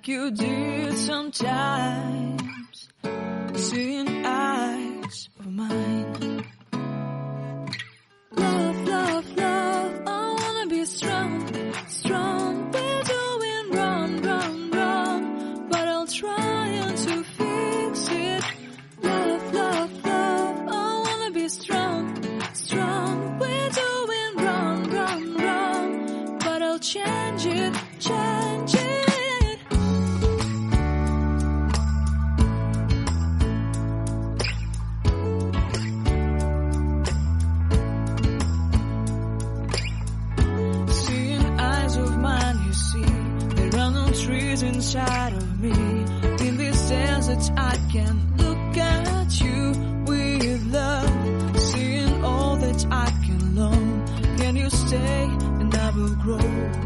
like you did sometimes, seeing eyes of mine. Love, love, love, I wanna be strong, strong. We're doing wrong, wrong, wrong, but I'll try to fix it. Love, love, love, I wanna be strong, strong. We're doing wrong, wrong, wrong, but I'll change it, change it. Trees inside of me. In this desert I can look at you with love, seeing all that I can learn. Can you stay and I will grow?